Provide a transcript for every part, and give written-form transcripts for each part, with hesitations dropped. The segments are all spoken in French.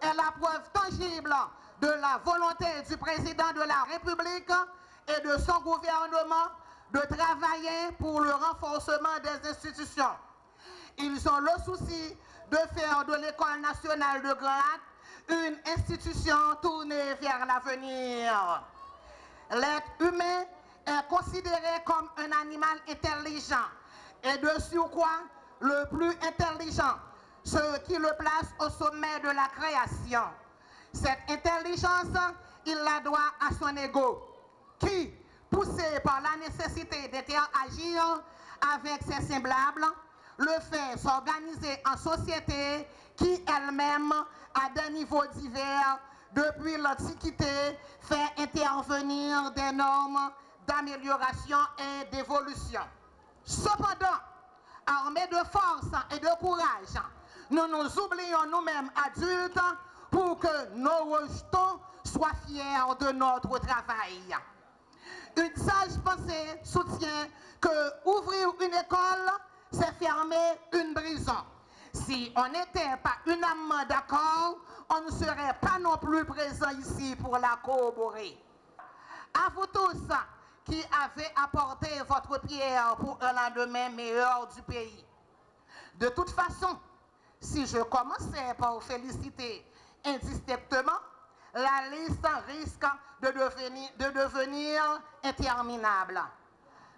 est la preuve tangible de la volonté du président de la République et de son gouvernement de travailler pour le renforcement des institutions. Ils ont le souci de faire de l'École nationale de Grand Lac une institution tournée vers l'avenir. L'être humain est considéré comme un animal intelligent et de surcroît le plus intelligent, ce qui le place au sommet de la création. Cette intelligence, il la doit à son ego, qui, poussé par la nécessité d'interagir avec ses semblables, le fait s'organiser en société qui elle-même, à des niveaux divers, depuis l'Antiquité, fait intervenir des normes d'amélioration et d'évolution. Cependant, armés de force et de courage, nous nous oublions nous-mêmes adultes pour que nos rejetons soient fiers de notre travail. Une sage pensée soutient que ouvrir une école, c'est fermer une prison. Si on n'était pas unanimement d'accord, on ne serait pas non plus présent ici pour la corroborer. À vous tous qui avez apporté votre pierre pour un lendemain meilleur du pays. De toute façon, si je commençais par vous féliciter indistinctement, la liste risque de devenir interminable.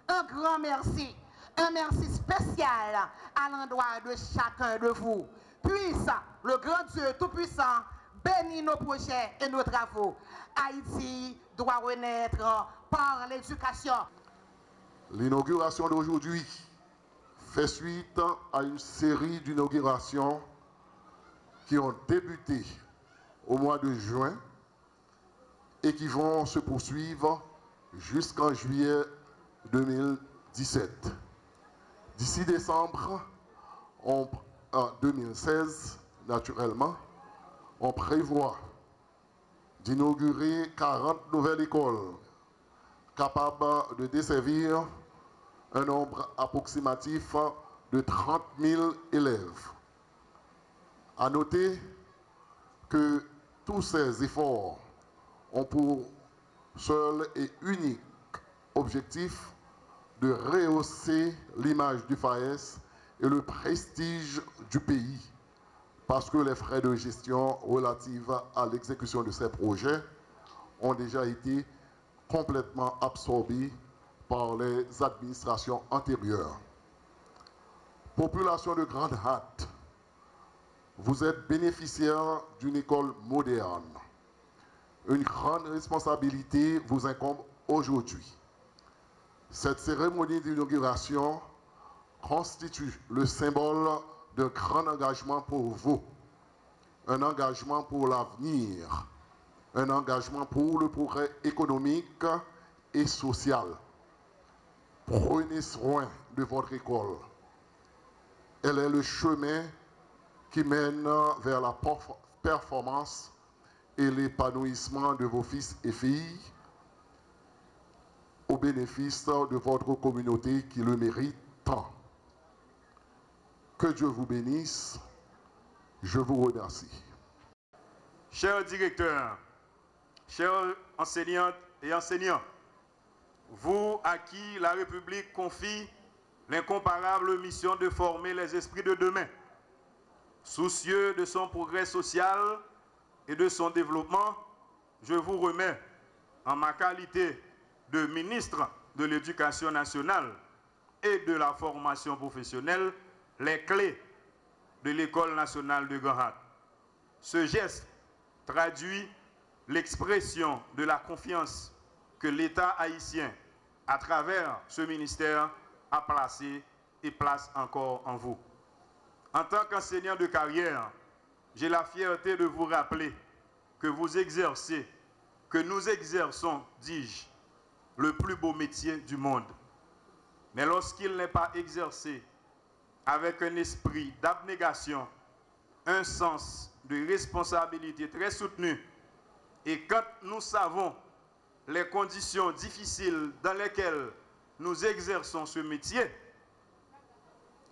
Un grand merci, un merci spécial à l'endroit de chacun de vous. Puisse le grand Dieu Tout-Puissant bénir nos projets et nos travaux. Haïti doit renaître par l'éducation. L'inauguration d'aujourd'hui fait suite à une série d'inaugurations qui ont débuté au mois de juin et qui vont se poursuivre jusqu'en juillet 2017. D'ici décembre 2016, naturellement, on prévoit d'inaugurer 40 nouvelles écoles capables de desservir un nombre approximatif de 30 000 élèves. À noter que tous ces efforts ont pour seul et unique objectif de rehausser l'image du FAES et le prestige du pays, parce que les frais de gestion relatifs à l'exécution de ces projets ont déjà été complètement absorbés par les administrations antérieures. Population de grande hâte, vous êtes bénéficiaire d'une école moderne. Une grande responsabilité vous incombe aujourd'hui. Cette cérémonie d'inauguration constitue le symbole d'un grand engagement pour vous, un engagement pour l'avenir, un engagement pour le progrès économique et social. Prenez soin de votre école. Elle est le chemin qui mène vers la performance et l'épanouissement de vos fils et filles au bénéfice de votre communauté qui le mérite tant. Que Dieu vous bénisse. Je vous remercie. Chers directeurs, chers enseignantes et enseignants, vous à qui la République confie l'incomparable mission de former les esprits de demain, soucieux de son progrès social et de son développement, je vous remets, en ma qualité de ministre de l'Éducation nationale et de la formation professionnelle, les clés de l'École nationale de Grand Lac. Ce geste traduit l'expression de la confiance que l'État haïtien, à travers ce ministère, a placé et place encore en vous. En tant qu'enseignant de carrière, j'ai la fierté de vous rappeler que vous exercez, que nous exerçons, dis-je, le plus beau métier du monde. Mais lorsqu'il n'est pas exercé avec un esprit d'abnégation, un sens de responsabilité très soutenu, et quand nous savons les conditions difficiles dans lesquelles nous exerçons ce métier,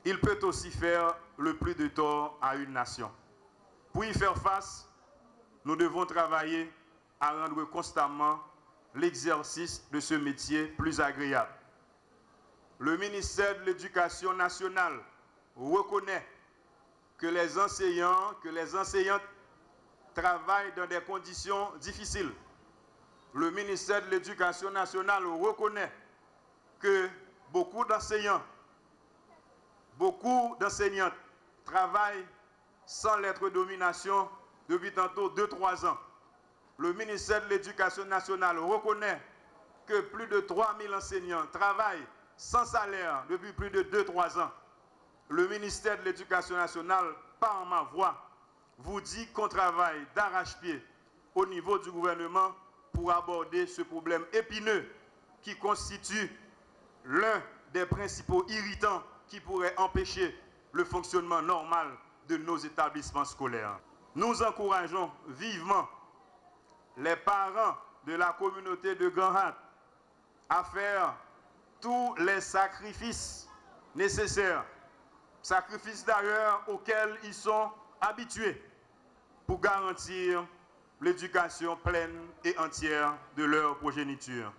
il peut aussi faire le plus de tort à une nation. Pour y faire face, nous devons travailler à rendre constamment l'exercice de ce métier plus agréable. Le ministère de l'Éducation nationale reconnaît que les enseignants, que les enseignantes travaillent dans des conditions difficiles. Le ministère de l'Éducation nationale reconnaît que beaucoup d'enseignants, beaucoup d'enseignantes travaillent sans lettre de nomination depuis tantôt 2-3 ans. Le ministère de l'Éducation nationale reconnaît que plus de 3000 enseignants travaillent sans salaire depuis plus de 2-3 ans. Le ministère de l'Éducation nationale, par ma voix, vous dit qu'on travaille d'arrache-pied au niveau du gouvernement pour aborder ce problème épineux qui constitue l'un des principaux irritants qui pourrait empêcher le fonctionnement normal de nos établissements scolaires. Nous encourageons vivement les parents de la communauté de Grand Hâte à faire tous les sacrifices nécessaires, sacrifices d'ailleurs auxquels ils sont habitués pour garantir l'éducation pleine et entière de leur progéniture.